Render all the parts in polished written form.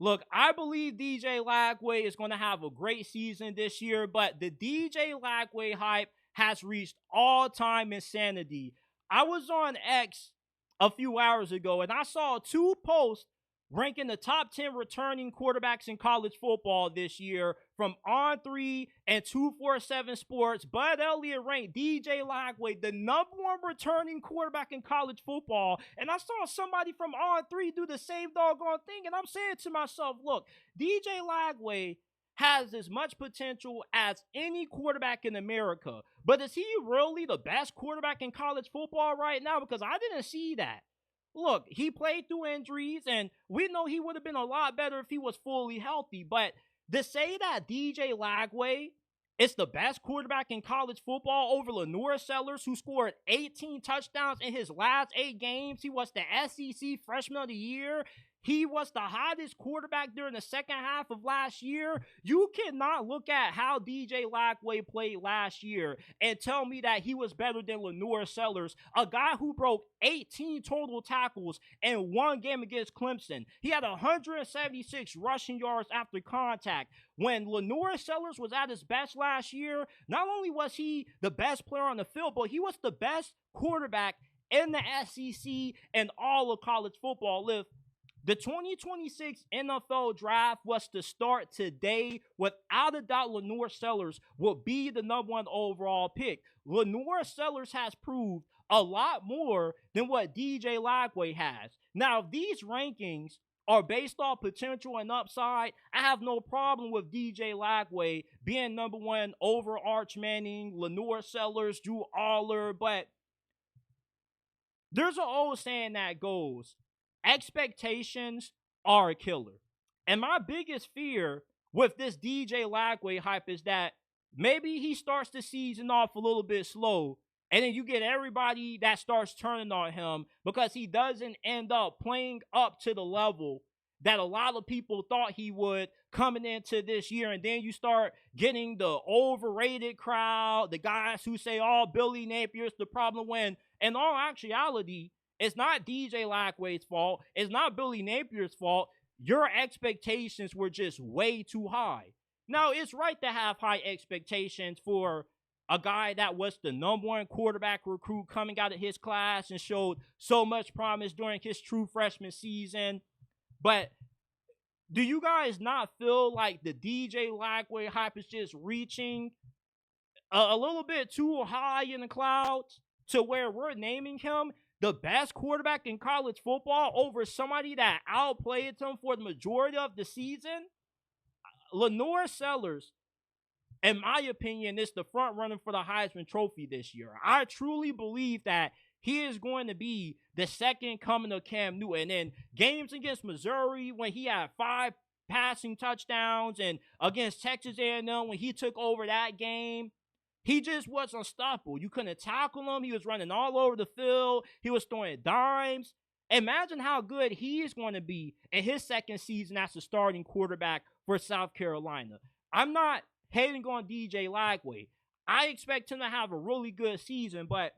Look, I believe DJ Lagway is going to have a great season this year, but the DJ Lagway hype has reached all-time insanity. I was on X a few hours ago and I saw two posts ranking the top 10 returning quarterbacks in college football this year from On3 and 247 Sports. Bud Elliott ranked DJ Lagway the number one returning quarterback in college football. And I saw somebody from On3 do the same doggone thing. And I'm saying to myself, look, DJ Lagway has as much potential as any quarterback in America. But is he really the best quarterback in college football right now? Because I didn't see that. Look, he played through injuries, and we know he would have been a lot better if he was fully healthy. But to say that DJ Lagway is the best quarterback in college football over LaNorris, who scored 18 touchdowns in his last 8 games, he was the SEC Freshman of the Year. He was the hottest quarterback during the second half of last year. You cannot look at how DJ Lagway played last year and tell me that he was better than LaNorris, a guy who broke 18 total tackles in one game against Clemson. He had 176 rushing yards after contact. When LaNorris was at his best last year, not only was he the best player on the field, but he was the best quarterback in the SEC and all of college football. If the 2026 NFL draft was to start today, without a doubt, LaNorris will be the number one overall pick. LaNorris has proved a lot more than what DJ Lagway has. Now, if these rankings are based off potential and upside, I have no problem with DJ Lagway being number one over Arch Manning, LaNorris, Drew Aller, but there's an old saying that goes, expectations are a killer. And my biggest fear with this DJ Lagway hype is that maybe he starts the season off a little bit slow, and then you get everybody that starts turning on him because he doesn't end up playing up to the level that a lot of people thought he would coming into this year. And then you start getting the overrated crowd, the guys who say, oh, Billy Napier's the problem, when in all actuality, it's not DJ Lagway's fault. It's not Billy Napier's fault. Your expectations were just way too high. Now, it's right to have high expectations for a guy that was the number one quarterback recruit coming out of his class and showed so much promise during his true freshman season. But do you guys not feel like the DJ Lagway hype is just reaching a little bit too high in the clouds to where we're naming him the best quarterback in college football over somebody that outplayed him for the majority of the season? LaNorris, in my opinion, is the front runner for the Heisman Trophy this year. I truly believe that he is going to be the second coming of Cam Newton. And games against Missouri, when he had 5 passing touchdowns, and against Texas A&M, when he took over that game, he just was unstoppable. You couldn't tackle him. He was running all over the field. He was throwing dimes. Imagine how good he is going to be in his second season as a starting quarterback for South Carolina. I'm not hating on DJ Lagway. I expect him to have a really good season, but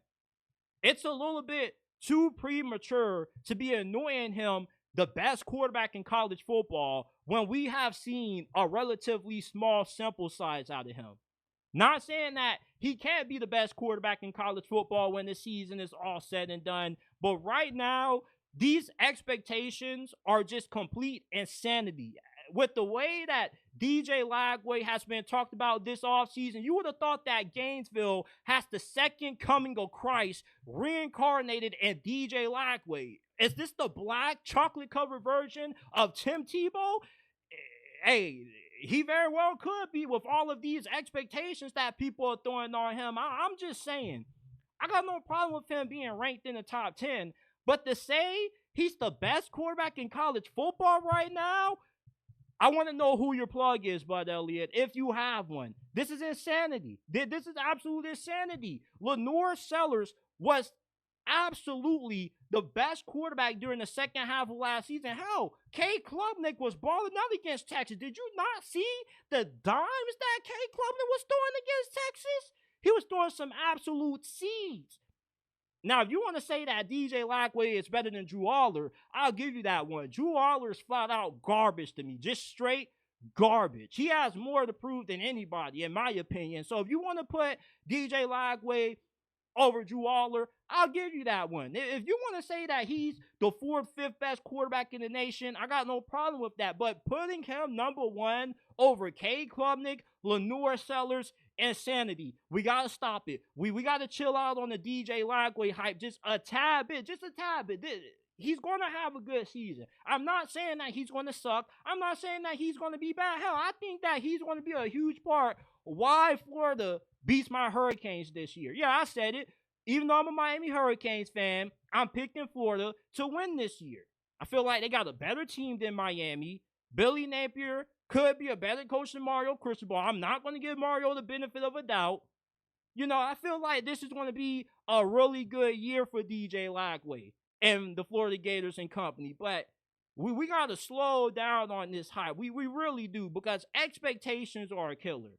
it's a little bit too premature to be anointing him the best quarterback in college football when we have seen a relatively small sample size out of him. Not saying that he can't be the best quarterback in college football when the season is all said and done, but right now, these expectations are just complete insanity. With the way that DJ Lagway has been talked about this offseason, you would have thought that Gainesville has the second coming of Christ reincarnated in DJ Lagway. Is this the black chocolate-covered version of Tim Tebow? Hey, he very well could be with all of these expectations that people are throwing on him. I'm just saying, I got no problem with him being ranked in the top 10, but to say he's the best quarterback in college football right now, I want to know who your plug is, Bud Elliott, if you have one. This is insanity. This is absolute insanity. LaNorris was absolutely the best quarterback during the second half of last season. Hell, K. Klubnik was balling out against Texas. Did you not see the dimes that K. Klubnik was throwing against Texas? He was throwing some absolute seeds. Now, if you want to say that DJ Lagway is better than Drew Aller, I'll give you that one. Drew Aller is flat out garbage to me, just straight garbage. He has more to prove than anybody, in my opinion. So if you want to put DJ Lagway over Drew Aller, I'll give you that one. If you want to say that he's the fourth, fifth best quarterback in the nation, I got no problem with that. But putting him number one over K. Klubnik, LaNorris Sellers, insanity. We got to stop it. We got to chill out on the DJ Lagway hype just a tad bit. He's going to have a good season. I'm not saying that he's going to suck. I'm not saying that he's going to be bad. Hell, I think that he's going to be a huge part why Florida beats my Hurricanes this year. Yeah, I said it. Even though I'm a Miami Hurricanes fan, I'm picking Florida to win this year. I feel like they got a better team than Miami. Billy Napier could be a better coach than Mario Cristobal. I'm not going to give Mario the benefit of a doubt. I feel like this is going to be a really good year for DJ Lagway and the Florida Gators and company. But we got to slow down on this hype. We really do, because expectations are a killer.